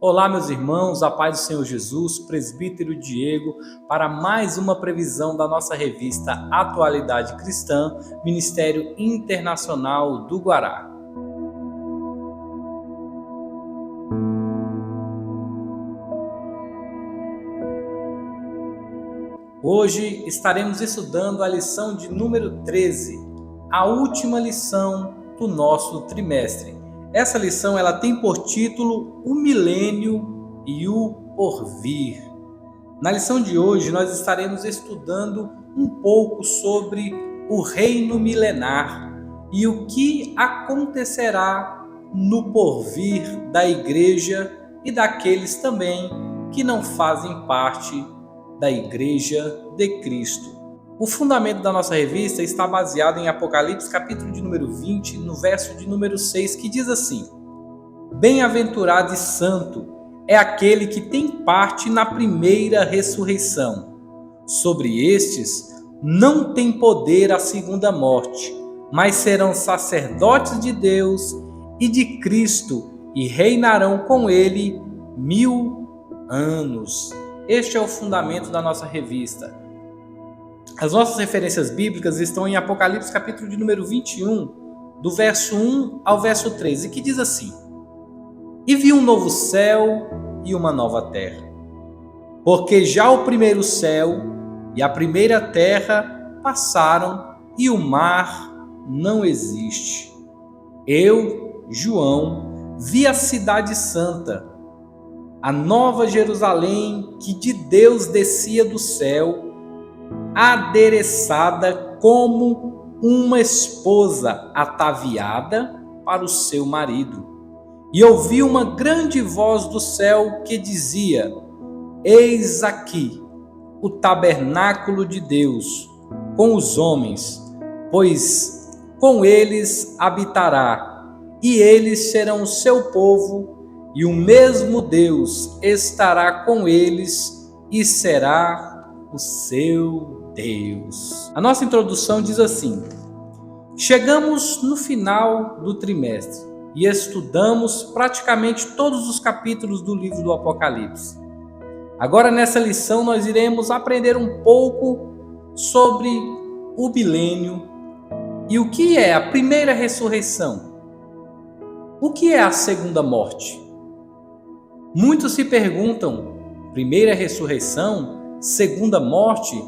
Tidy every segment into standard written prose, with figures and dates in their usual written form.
Olá, meus irmãos, a paz do Senhor Jesus, presbítero Diego, para mais uma previsão da nossa revista Atualidade Cristã, Ministério Internacional do Guará. Hoje estaremos estudando a lição de número 13, a última lição do nosso trimestre. Essa lição ela tem por título O Milênio e o Porvir. Na lição de hoje nós estaremos estudando um pouco sobre o reino milenar e o que acontecerá no porvir da igreja e daqueles também que não fazem parte da Igreja de Cristo. O fundamento da nossa revista está baseado em Apocalipse, capítulo de número 20, no verso de número 6, que diz assim: Bem-aventurado e santo é aquele que tem parte na primeira ressurreição. Sobre estes não tem poder a segunda morte, mas serão sacerdotes de Deus e de Cristo e reinarão com ele 1000 anos. Este é o fundamento da nossa revista. As nossas referências bíblicas estão em Apocalipse, capítulo de número 21, do verso 1 ao verso 13, que diz assim: E vi um novo céu e uma nova terra, porque já o primeiro céu e a primeira terra passaram e o mar não existe. Eu, João, vi a cidade santa, a nova Jerusalém que de Deus descia do céu, adereçada como uma esposa ataviada para o seu marido. E ouvi uma grande voz do céu que dizia: Eis aqui o tabernáculo de Deus com os homens, pois com eles habitará, e eles serão o seu povo, e o mesmo Deus estará com eles e será o seu Deus. A nossa introdução diz assim: chegamos no final do trimestre e estudamos praticamente todos os capítulos do livro do Apocalipse. Agora, nessa lição, nós iremos aprender um pouco sobre o milênio e o que é a primeira ressurreição. O que é a segunda morte? Muitos se perguntam: primeira ressurreição, segunda morte,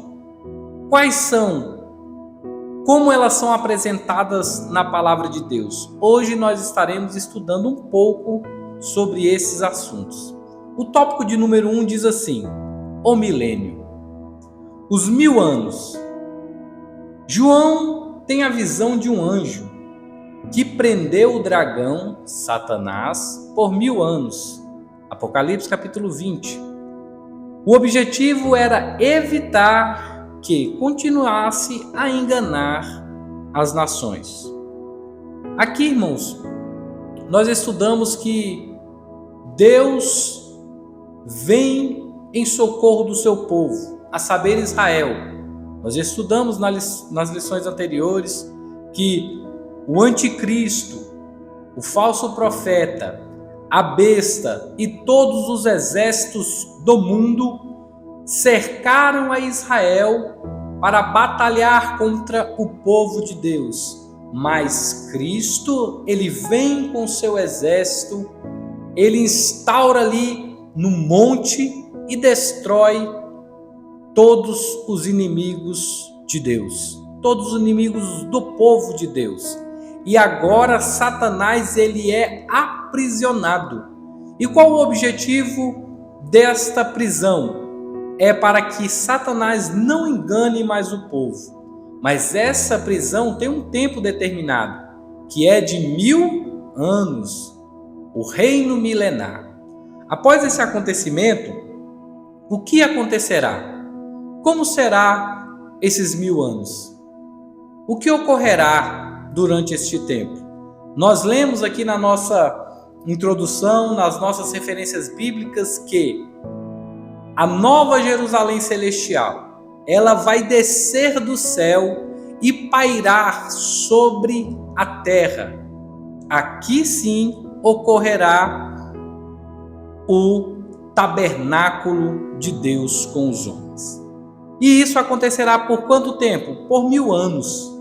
quais são? Como elas são apresentadas na palavra de Deus? Hoje nós estaremos estudando um pouco sobre esses assuntos. O tópico de número 1 diz assim: o milênio, os 1000 anos. João tem a visão de um anjo que prendeu o dragão, Satanás, por 1000 anos. Apocalipse capítulo 20. O objetivo era evitar que continuasse a enganar as nações. Aqui, irmãos, nós estudamos que Deus vem em socorro do seu povo, a saber, Israel. Nós estudamos nas lições anteriores que o anticristo, o falso profeta, a besta e todos os exércitos do mundo cercaram a Israel para batalhar contra o povo de Deus. Mas Cristo, ele vem com seu exército, ele instaura ali no monte e destrói todos os inimigos de Deus, todos os inimigos do povo de Deus. E agora Satanás ele é aprisionado. E qual o objetivo desta prisão? É para que Satanás não engane mais o povo. Mas essa prisão tem um tempo determinado, que é de 1000 anos, o reino milenar. Após esse acontecimento, o que acontecerá? Como será esses 1000 anos? O que ocorrerá durante este tempo? Nós lemos aqui na nossa introdução, nas nossas referências bíblicas, que a nova Jerusalém celestial, ela vai descer do céu e pairar sobre a terra. Aqui sim ocorrerá o tabernáculo de Deus com os homens. E isso acontecerá por quanto tempo? Por 1000 anos.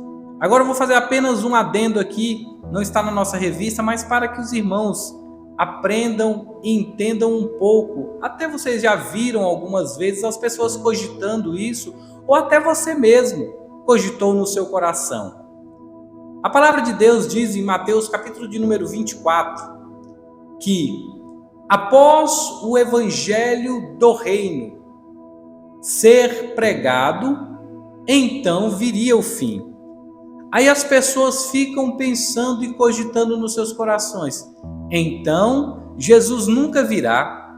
Agora eu vou fazer apenas um adendo aqui, não está na nossa revista, mas para que os irmãos aprendam e entendam um pouco. Até vocês já viram algumas vezes as pessoas cogitando isso, ou até você mesmo cogitou no seu coração. A palavra de Deus diz em Mateus capítulo de número 24, que após o evangelho do reino ser pregado, então viria o fim. Aí as pessoas ficam pensando e cogitando nos seus corações. Então, Jesus nunca virá,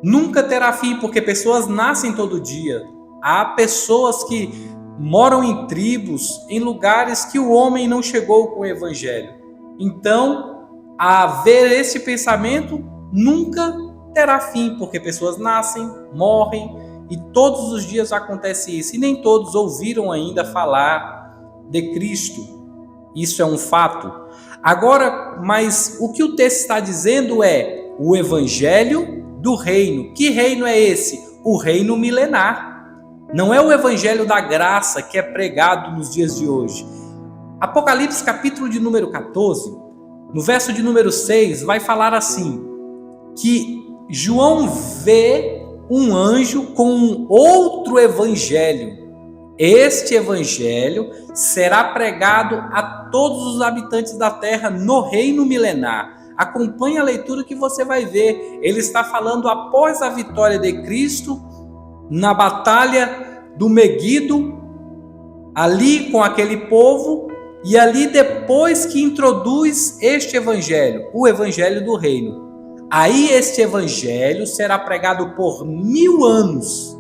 nunca terá fim, porque pessoas nascem todo dia. Há pessoas que moram em tribos, em lugares que o homem não chegou com o evangelho. Então, haver esse pensamento nunca terá fim, porque pessoas nascem, morrem, e todos os dias acontece isso. E nem todos ouviram ainda falar de Cristo. Isso é um fato. Agora, mas o que o texto está dizendo é o evangelho do reino. Que reino é esse? O reino milenar. Não é o evangelho da graça que é pregado nos dias de hoje. Apocalipse capítulo de número 14, no verso de número 6, vai falar assim, que João vê um anjo com um outro evangelho. Este evangelho será pregado a todos os habitantes da terra no reino milenar. Acompanhe a leitura que você vai ver. Ele está falando após a vitória de Cristo na batalha do Meguido, ali com aquele povo, e ali depois que introduz este evangelho, o evangelho do reino. Aí este evangelho será pregado por 1000 anos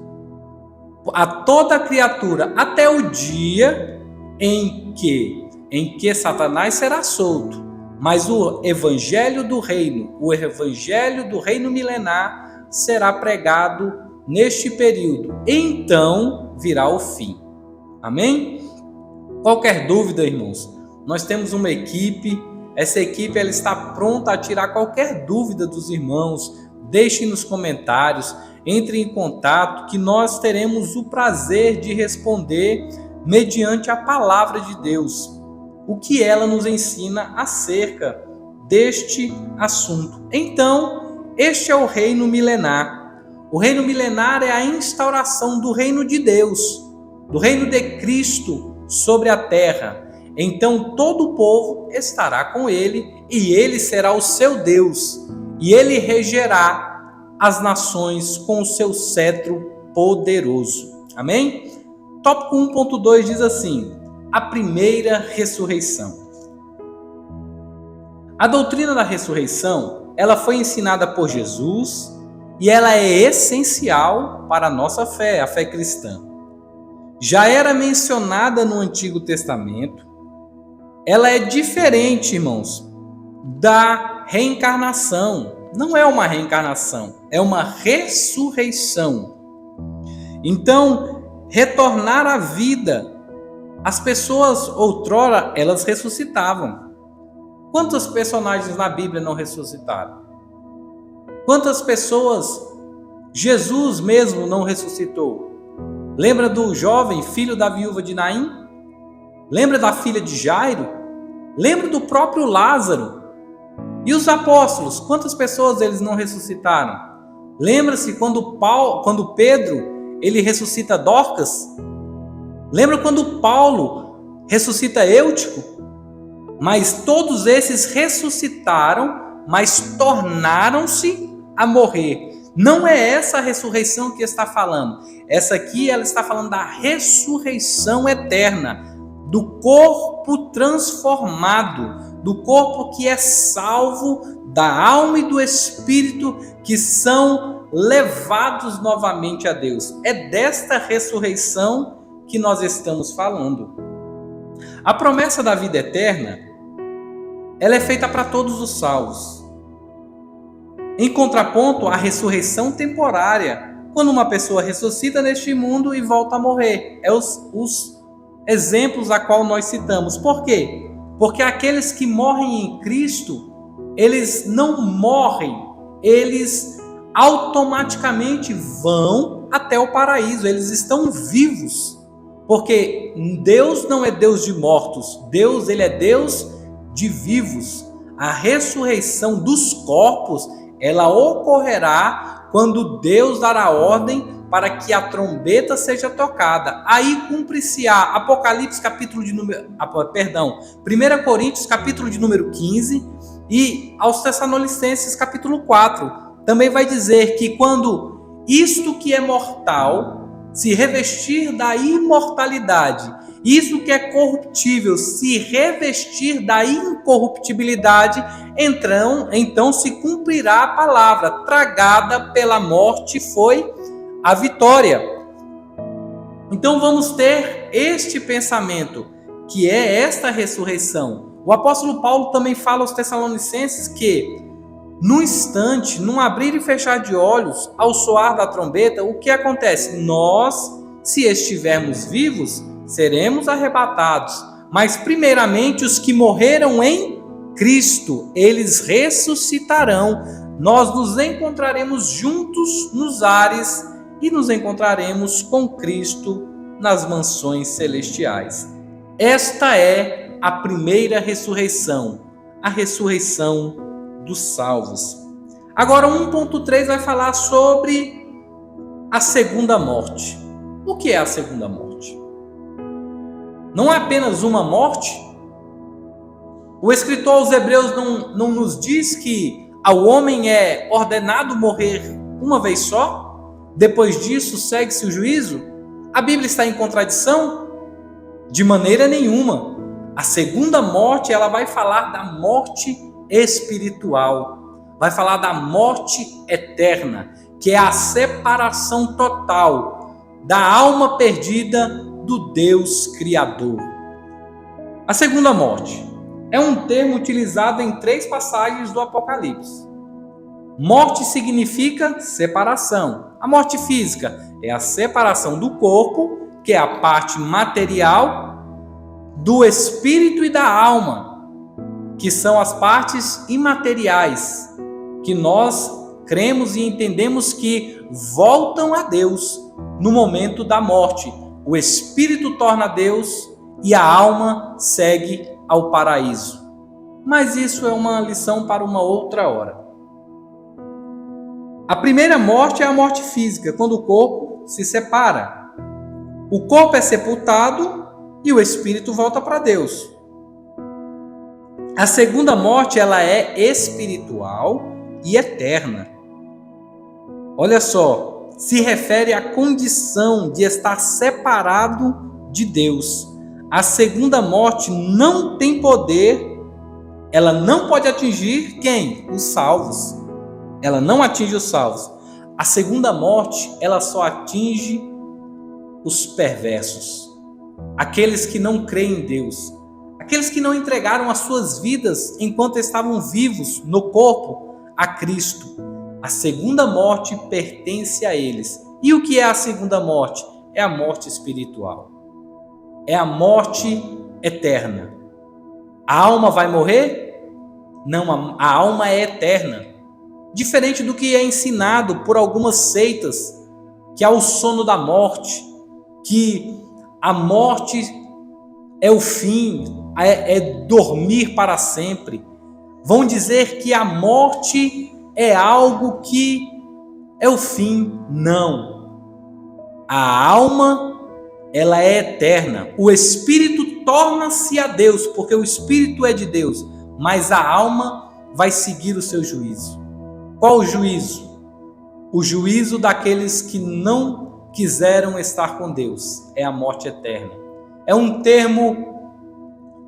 a toda criatura, até o dia em que Satanás será solto. Mas o evangelho do reino, o evangelho do reino milenar será pregado neste período. Então virá o fim. Amém? Qualquer dúvida, irmãos, nós temos uma equipe. Essa equipe ela está pronta a tirar qualquer dúvida dos irmãos. Deixe nos comentários, entre em contato, que nós teremos o prazer de responder mediante a palavra de Deus, o que ela nos ensina acerca deste assunto. Então, este é o reino milenar. O reino milenar é a instauração do reino de Deus, do reino de Cristo sobre a terra. Então todo o povo estará com ele, e ele será o seu Deus, e ele regerá as nações com o seu cetro poderoso. Amém? Tópico 1.2 diz assim: a primeira ressurreição. A doutrina da ressurreição, ela foi ensinada por Jesus e ela é essencial para a nossa fé, a fé cristã. Já era mencionada no Antigo Testamento. Ela é diferente, irmãos, da reencarnação. Não é uma reencarnação, é uma ressurreição. Então, retornar à vida. As pessoas outrora, elas ressuscitavam. Quantos personagens na Bíblia não ressuscitaram? Quantas pessoas Jesus mesmo não ressuscitou? Lembra do jovem filho da viúva de Naim? Lembra da filha de Jairo? Lembra do próprio Lázaro? E os apóstolos, quantas pessoas eles não ressuscitaram? Lembra-se quando Pedro ele ressuscita Dorcas? Lembra quando Paulo ressuscita Eutico? Mas todos esses ressuscitaram, mas tornaram-se a morrer. Não é essa a ressurreição que está falando. Essa aqui ela está falando da ressurreição eterna, do corpo transformado, do corpo que é salvo, da alma e do espírito que são levados novamente a Deus. É desta ressurreição que nós estamos falando. A promessa da vida eterna, ela é feita para todos os salvos. Em contraponto à ressurreição temporária, quando uma pessoa ressuscita neste mundo e volta a morrer. É os exemplos a qual nós citamos. Por quê? Porque aqueles que morrem em Cristo, eles não morrem eles automaticamente vão até o paraíso, eles estão vivos, porque Deus não é Deus de mortos, Deus, ele é Deus de vivos. A ressurreição dos corpos, ela ocorrerá quando Deus dará ordem para que a trombeta seja tocada. Aí cumpre-se-á Apocalipse capítulo de número, 1 Coríntios capítulo de número 15 e aos Tessalonicenses capítulo 4. Também vai dizer que quando isto que é mortal se revestir da imortalidade, isso que é corruptível se revestir da incorruptibilidade, então se cumprirá a palavra, tragada pela morte foi a vitória. Então vamos ter este pensamento, que é esta ressurreição. O apóstolo Paulo também fala aos Tessalonicenses que, num instante, num abrir e fechar de olhos, ao soar da trombeta, o que acontece? Nós, se estivermos vivos, seremos arrebatados. Mas primeiramente os que morreram em Cristo, eles ressuscitarão. Nós nos encontraremos juntos nos ares e nos encontraremos com Cristo nas mansões celestiais. Esta é a primeira ressurreição, a ressurreição dos salvos. Agora 1.3 vai falar sobre a segunda morte. O que é a segunda morte? Não é apenas uma morte? O escritor aos Hebreus não nos diz que ao homem é ordenado morrer uma vez só? Depois disso segue-se o juízo? A Bíblia está em contradição? De maneira nenhuma. A segunda morte, ela vai falar da morte espiritual, vai falar da morte eterna, que é a separação total da alma perdida do Deus Criador. A segunda morte é um termo utilizado em 3 passagens do Apocalipse. Morte significa separação. A morte física é a separação do corpo, que é a parte material, do espírito e da alma, que são as partes imateriais, que nós cremos e entendemos que voltam a Deus no momento da morte. O espírito torna a Deus e a alma segue ao paraíso. Mas isso é uma lição para uma outra hora. A primeira morte é a morte física, quando o corpo se separa. O corpo é sepultado e o espírito volta para Deus. A segunda morte, ela é espiritual e eterna. Olha só, se refere à condição de estar separado de Deus. A segunda morte não tem poder, ela não pode atingir quem? Os salvos. Ela não atinge os salvos. A segunda morte, ela só atinge os perversos, aqueles que não creem em Deus, aqueles que não entregaram as suas vidas enquanto estavam vivos no corpo a Cristo. A segunda morte pertence a eles. E o que é a segunda morte? É a morte espiritual. É a morte eterna. A alma vai morrer? Não, a alma é eterna. Diferente do que é ensinado por algumas seitas, que há o sono da morte, que a morte é o fim, é dormir para sempre. Vão dizer que a morte é algo que é o fim. Não. A alma, ela é eterna. O espírito torna-se a Deus, porque o espírito é de Deus, mas a alma vai seguir o seu juízo. Qual o juízo? O juízo daqueles que não quiseram estar com Deus. É a morte eterna. É um termo,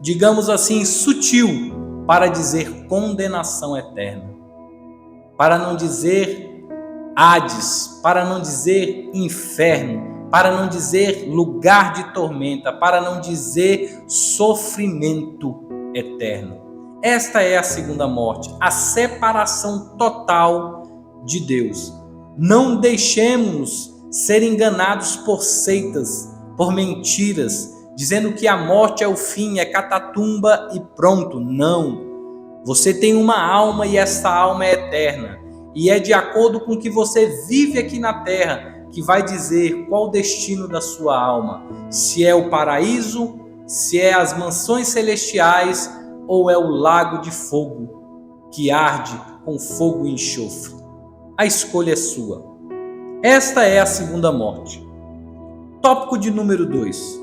digamos assim, sutil para dizer condenação eterna. Para não dizer Hades, para não dizer inferno, para não dizer lugar de tormenta, para não dizer sofrimento eterno. Esta é a segunda morte, a separação total de Deus. Não deixemos ser enganados por seitas, por mentiras, dizendo que a morte é o fim, é catatumba e pronto. Não. Você tem uma alma e essa alma é eterna. e é de acordo com o que você vive aqui na terra que vai dizer qual o destino da sua alma. Se é o paraíso, se é as mansões celestiais ou é o lago de fogo que arde com fogo e enxofre. A escolha é sua. Esta é a segunda morte. Tópico de número 2.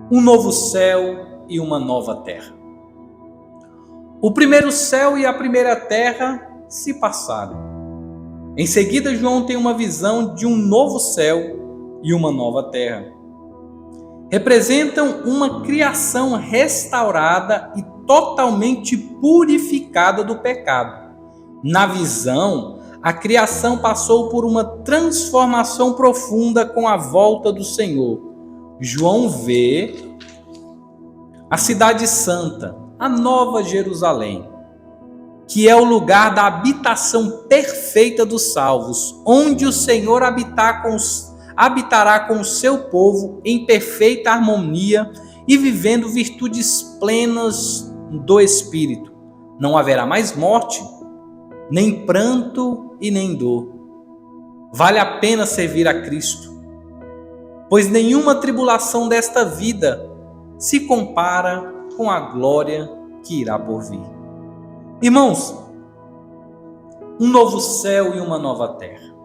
Um novo céu e uma nova terra. O primeiro céu e a primeira terra se passaram. Em seguida, João tem uma visão de um novo céu e uma nova terra. Representam uma criação restaurada e totalmente purificada do pecado. Na visão, a criação passou por uma transformação profunda com a volta do Senhor. João vê a cidade santa, a Nova Jerusalém, que é o lugar da habitação perfeita dos salvos, onde o Senhor habitará com o seu povo em perfeita harmonia e vivendo virtudes plenas do Espírito. Não haverá mais morte, nem pranto e nem dor. Vale a pena servir a Cristo, pois nenhuma tribulação desta vida se compara com a glória que irá por vir. Irmãos, um novo céu e uma nova terra.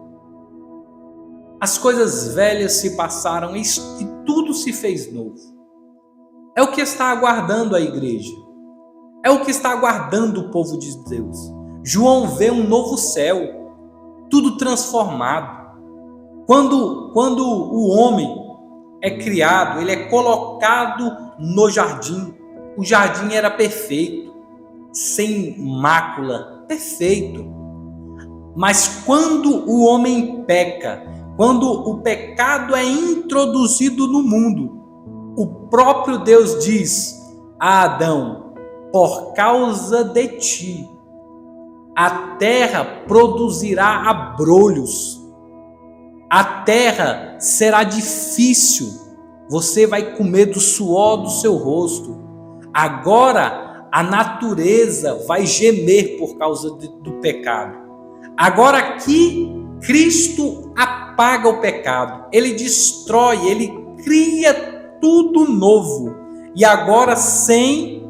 As coisas velhas se passaram e tudo se fez novo. É o que está aguardando a igreja. É o que está aguardando o povo de Deus. João vê um novo céu, tudo transformado. Quando o homem é criado, ele é colocado no jardim. O jardim era perfeito, sem mácula, perfeito. Mas quando o homem peca, quando o pecado é introduzido no mundo, o próprio Deus diz a Adão: por causa de ti, a terra produzirá abrolhos, a terra será difícil, você vai comer do suor do seu rosto. Agora a natureza vai gemer por causa do pecado. Agora aqui Cristo apaga o pecado, ele destrói, ele cria tudo novo. E agora sem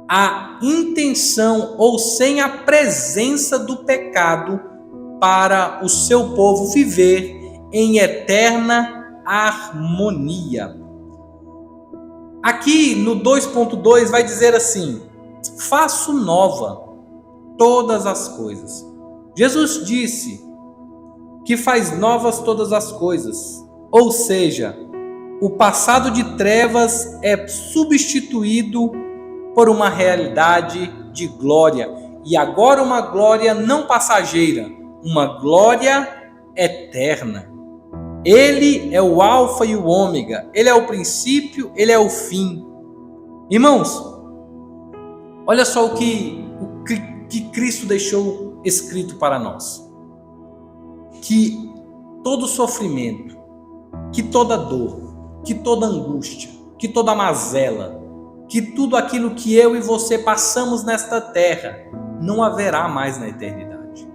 a intenção ou sem a presença do pecado para o seu povo viver em eterna harmonia. Aqui no 2.2 vai dizer assim: faço nova todas as coisas. Jesus disse que faz novas todas as coisas, ou seja, o passado de trevas é substituído por uma realidade de glória, e agora uma glória não passageira, uma glória eterna. Ele é o alfa e o ômega, ele é o princípio, ele é o fim. Irmãos, olha só o que Cristo deixou escrito para nós: que todo sofrimento, que toda dor, que toda angústia, que toda mazela, que tudo aquilo que eu e você passamos nesta terra, não haverá mais na eternidade.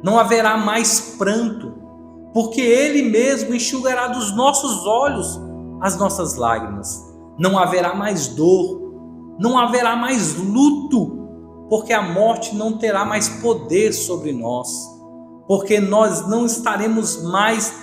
Não haverá mais pranto, porque Ele mesmo enxugará dos nossos olhos as nossas lágrimas. Não haverá mais dor, não haverá mais luto, porque a morte não terá mais poder sobre nós, porque nós não estaremos mais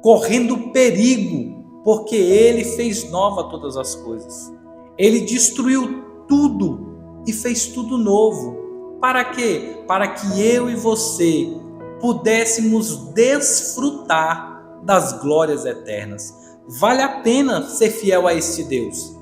correndo perigo, porque Ele fez nova todas as coisas. Ele destruiu tudo e fez tudo novo. Para quê? Para que eu e você pudéssemos desfrutar das glórias eternas. Vale a pena ser fiel a este Deus.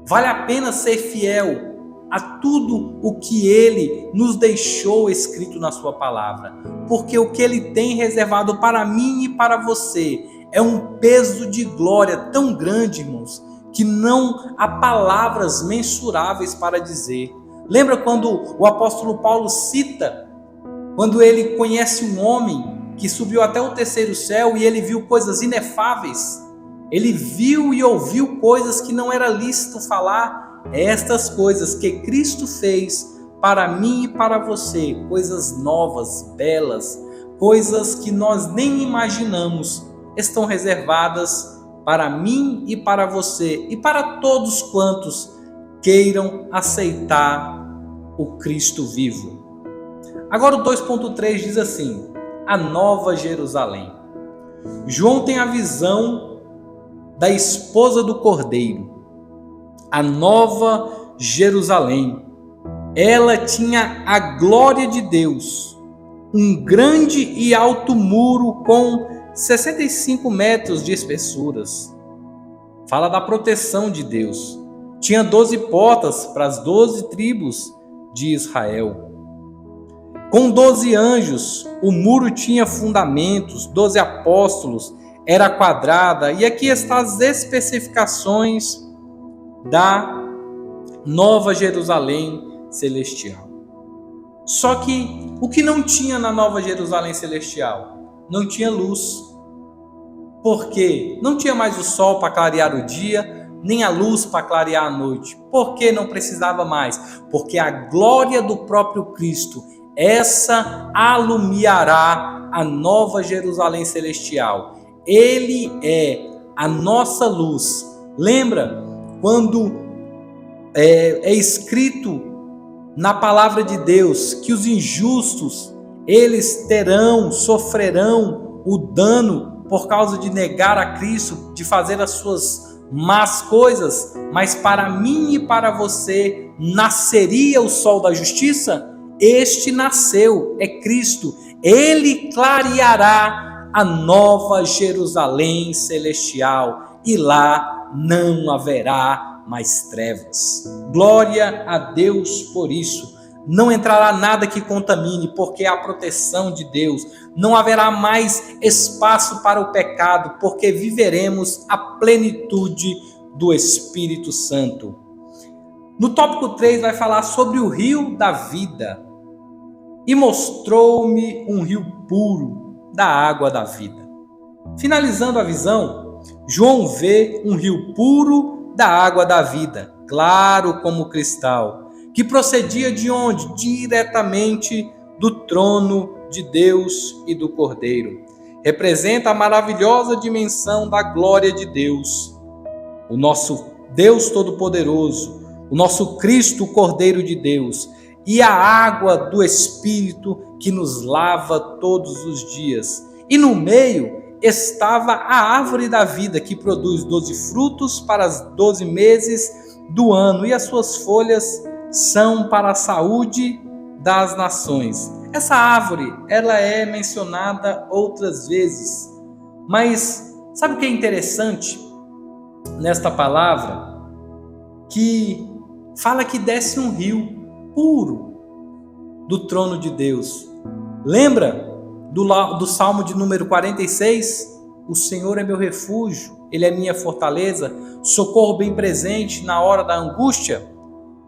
Vale a pena ser fiel a tudo o que Ele nos deixou escrito na sua palavra. Porque o que Ele tem reservado para mim e para você é um peso de glória tão grande, irmãos, que não há palavras mensuráveis para dizer. Lembra quando o apóstolo Paulo cita, quando ele conhece um homem que subiu até o terceiro céu e ele viu coisas inefáveis? Ele viu e ouviu coisas que não era lícito falar. Estas coisas que Cristo fez para mim e para você, coisas novas, belas, coisas que nós nem imaginamos, estão reservadas para mim e para você e para todos quantos queiram aceitar o Cristo vivo. Agora o 2.3 diz assim: a Nova Jerusalém. João tem a visão da esposa do Cordeiro, a Nova Jerusalém. Ela tinha a glória de Deus, um grande e alto muro com 65 metros de espessuras. Fala da proteção de Deus. Tinha 12 portas para as 12 tribos de Israel. Com 12 anjos, o muro tinha fundamentos, 12 apóstolos, era quadrada, e aqui estão as especificações da Nova Jerusalém Celestial. Só que o que não tinha na Nova Jerusalém Celestial? Não tinha luz. Por quê? Não tinha mais o sol para clarear o dia, nem a luz para clarear a noite. Por que não precisava mais? Porque a glória do próprio Cristo, essa alumiará a Nova Jerusalém Celestial. Ele é a nossa luz. Lembra quando é escrito na palavra de Deus que os injustos, eles sofrerão o dano por causa de negar a Cristo, de fazer as suas más coisas, mas para mim e para você nasceria o sol da justiça? Este nasceu, é Cristo. Ele clareará a Nova Jerusalém Celestial e lá não haverá mais trevas. Glória a Deus por isso. Não entrará nada que contamine, porque há a proteção de Deus. Não haverá mais espaço para o pecado, porque viveremos a plenitude do Espírito Santo. No tópico 3 vai falar sobre o rio da vida. E mostrou-me um rio puro da água da vida. Finalizando a visão, João vê um rio puro da água da vida, claro como cristal, que procedia de onde? Diretamente do trono de Deus e do Cordeiro. Representa a maravilhosa dimensão da glória de Deus, o nosso Deus Todo-Poderoso, o nosso Cristo, o Cordeiro de Deus, e a água do Espírito que nos lava todos os dias. E no meio estava a árvore da vida, que produz 12 frutos para os 12 meses do ano, e as suas folhas são para a saúde das nações. Essa árvore, ela é mencionada outras vezes, mas sabe o que é interessante nesta palavra? Que fala que desce um rio puro do trono de Deus. Lembra do Salmo de número 46? O Senhor é meu refúgio, Ele é minha fortaleza, socorro bem presente na hora da angústia.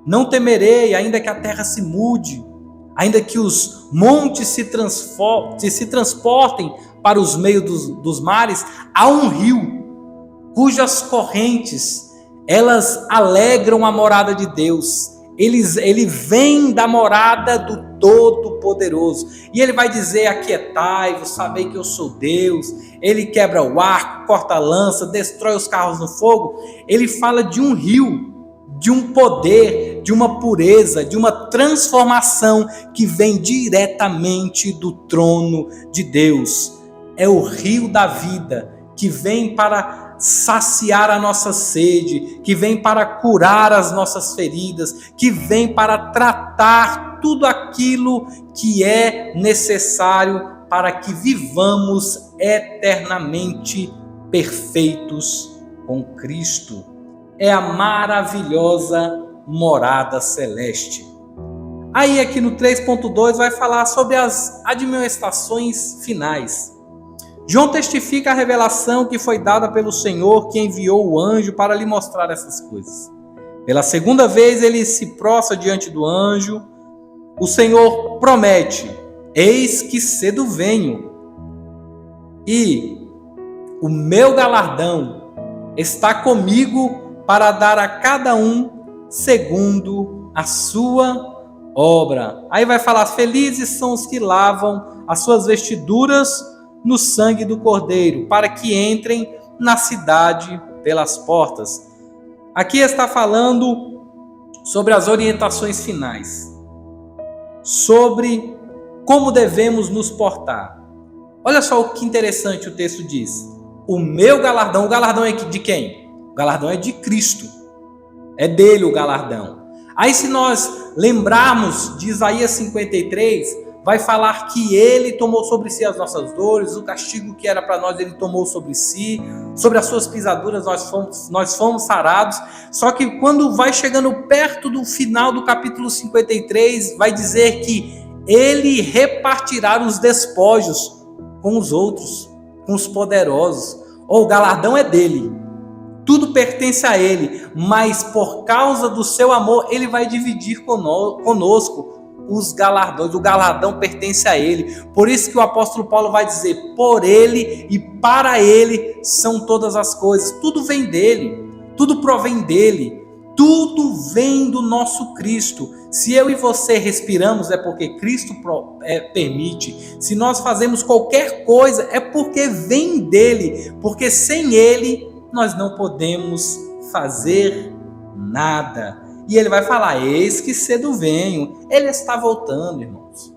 Não temerei, ainda que a terra se mude, ainda que os montes se transportem para os meios dos mares. Há um rio cujas correntes, elas alegram a morada de Deus. Ele vem da morada do Todo-Poderoso. E ele vai dizer: aquietai-vos, sabei que eu sou Deus. Ele quebra o arco, corta a lança, destrói os carros no fogo. Ele fala de um rio, de um poder, de uma pureza, de uma transformação que vem diretamente do trono de Deus. É o rio da vida que vem para saciar a nossa sede, que vem para curar as nossas feridas, que vem para tratar tudo aquilo que é necessário para que vivamos eternamente perfeitos com Cristo. É a maravilhosa morada celeste. Aí aqui no 3.2 vai falar sobre as admoestações finais. João testifica a revelação que foi dada pelo Senhor, que enviou o anjo para lhe mostrar essas coisas. Pela segunda vez ele se prostra diante do anjo. O Senhor promete: eis que cedo venho, e o meu galardão está comigo para dar a cada um segundo a sua obra. Aí vai falar: felizes são os que lavam as suas vestiduras no sangue do Cordeiro, para que entrem na cidade pelas portas. Aqui está falando sobre as orientações finais, sobre como devemos nos portar. Olha só o que interessante o texto diz: o meu galardão. O galardão é de quem? O galardão é de Cristo, é dele o galardão. Aí, se nós lembrarmos de Isaías 53, vai falar que ele tomou sobre si as nossas dores, o castigo que era para nós ele tomou sobre si, sobre as suas pisaduras nós fomos sarados. Só que quando vai chegando perto do final do capítulo 53, vai dizer que ele repartirá os despojos com os outros, com os poderosos. Ou o galardão é dele, tudo pertence a ele, mas por causa do seu amor, ele vai dividir conosco os galardões. O galardão pertence a ele. Por isso que o apóstolo Paulo vai dizer: por ele e para ele são todas as coisas. Tudo vem dele, tudo provém dele, tudo vem do nosso Cristo. Se eu e você respiramos, é porque Cristo permite. Se nós fazemos qualquer coisa, é porque vem dele, porque sem ele nós não podemos fazer nada. E ele vai falar: eis que cedo venho. Ele está voltando, irmãos.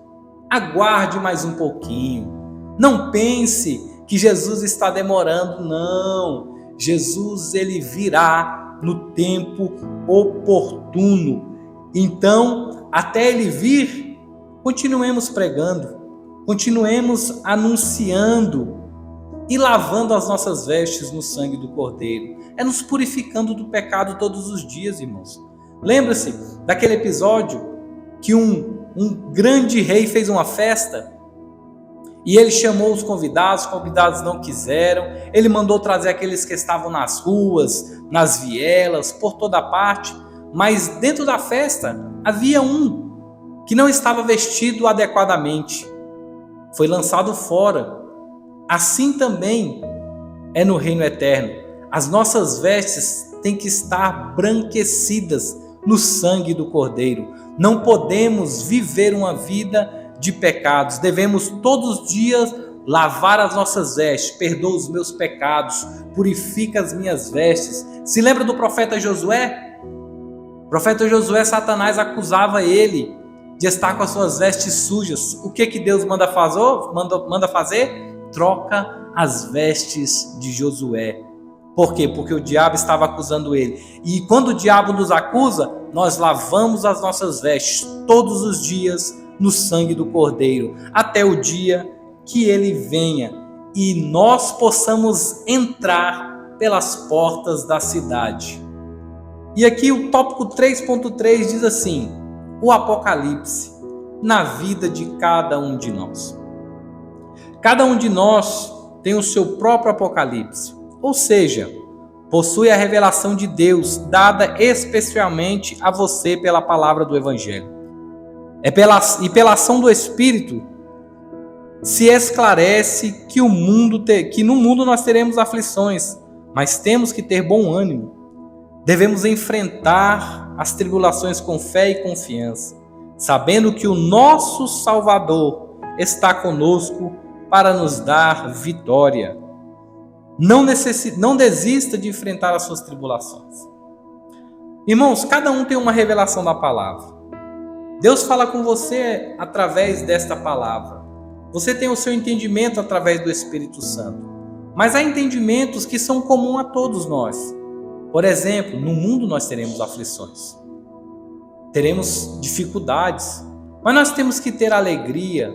Aguarde mais um pouquinho. Não pense que Jesus está demorando, não. Jesus, ele virá no tempo oportuno. Então, até ele vir, continuemos pregando, continuemos anunciando e lavando as nossas vestes no sangue do Cordeiro. É nos purificando do pecado todos os dias, irmãos. Lembra-se daquele episódio que um grande rei fez uma festa e ele chamou os convidados não quiseram, ele mandou trazer aqueles que estavam nas ruas, nas vielas, por toda parte, mas dentro da festa havia um que não estava vestido adequadamente, foi lançado fora. Assim também é no reino eterno. As nossas vestes têm que estar branquecidas no sangue do Cordeiro. Não podemos viver uma vida de pecados. Devemos todos os dias lavar as nossas vestes. Perdoa os meus pecados, purifica as minhas vestes. Se lembra do profeta Josué? O profeta Josué, Satanás acusava ele de estar com as suas vestes sujas. O que Deus manda fazer? Troca as vestes de Josué. Por quê? Porque o diabo estava acusando ele. E quando o diabo nos acusa, nós lavamos as nossas vestes todos os dias no sangue do Cordeiro, até o dia que ele venha e nós possamos entrar pelas portas da cidade. E aqui o tópico 3.3 diz assim: o Apocalipse na vida de cada um de nós. Cada um de nós tem o seu próprio Apocalipse, ou seja, possui a revelação de Deus dada especialmente a você pela palavra do Evangelho. Pela ação do Espírito se esclarece que no mundo nós teremos aflições, mas temos que ter bom ânimo. Devemos enfrentar as tribulações com fé e confiança, sabendo que o nosso Salvador está conosco para nos dar vitória. Não desista de enfrentar as suas tribulações. Irmãos, cada um tem uma revelação da palavra. Deus fala com você através desta palavra. Você tem o seu entendimento através do Espírito Santo. Mas há entendimentos que são comuns a todos nós. Por exemplo, no mundo nós teremos aflições. Teremos dificuldades. Mas nós temos que ter alegria.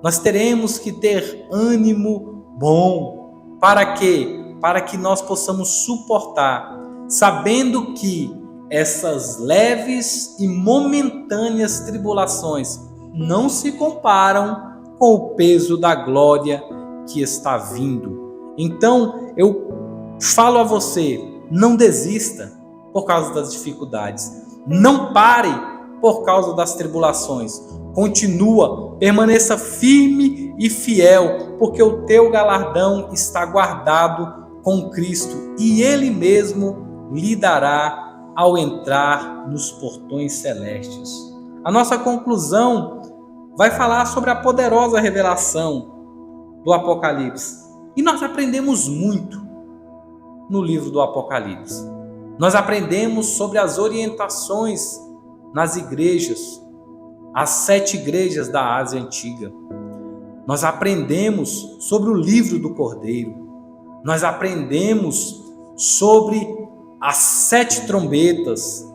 Nós teremos que ter ânimo bom. Para quê? Para que nós possamos suportar, sabendo que essas leves e momentâneas tribulações não se comparam com o peso da glória que está vindo. Então, eu falo a você, não desista por causa das dificuldades. Não pare por causa das tribulações. Continua, permaneça firme e fiel, porque o teu galardão está guardado com Cristo e Ele mesmo lhe dará ao entrar nos portões celestes. A nossa conclusão vai falar sobre a poderosa revelação do Apocalipse. E nós aprendemos muito no livro do Apocalipse. Nós aprendemos sobre as orientações nas igrejas, as 7 igrejas da Ásia Antiga. Nós aprendemos sobre o livro do Cordeiro. Nós aprendemos sobre as 7 trombetas,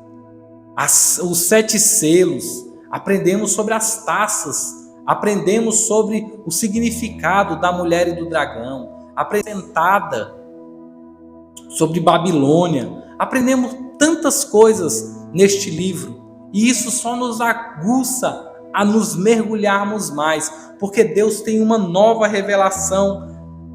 os 7 selos. Aprendemos sobre as taças. Aprendemos sobre o significado da mulher e do dragão. Apresentada sobre Babilônia. Aprendemos tantas coisas neste livro. E isso só nos aguça a nos mergulharmos mais, porque Deus tem uma nova revelação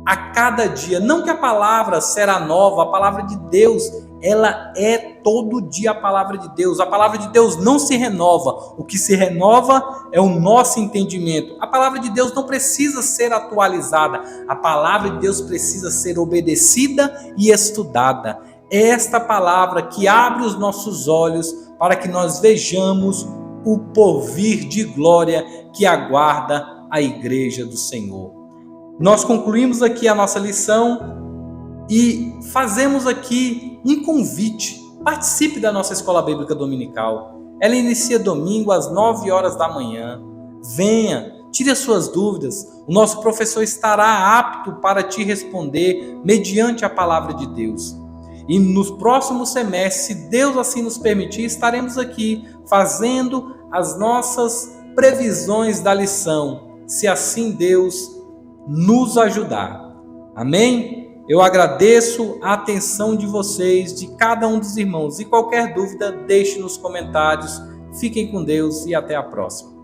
a cada dia. Não que a palavra será nova, a palavra de Deus, ela é todo dia a palavra de Deus. A palavra de Deus não se renova. O que se renova é o nosso entendimento. A palavra de Deus não precisa ser atualizada. A palavra de Deus precisa ser obedecida e estudada. É esta palavra que abre os nossos olhos para que nós vejamos o porvir de glória que aguarda a igreja do Senhor. Nós concluímos aqui a nossa lição e fazemos aqui um convite. Participe da nossa Escola Bíblica Dominical. Ela inicia domingo às 9 horas da manhã. Venha, tire as suas dúvidas. O nosso professor estará apto para te responder mediante a palavra de Deus. E nos próximos semestres, se Deus assim nos permitir, estaremos aqui fazendo as nossas previsões da lição, se assim Deus nos ajudar. Amém? Eu agradeço a atenção de vocês, de cada um dos irmãos. E qualquer dúvida, deixe nos comentários. Fiquem com Deus e até a próxima.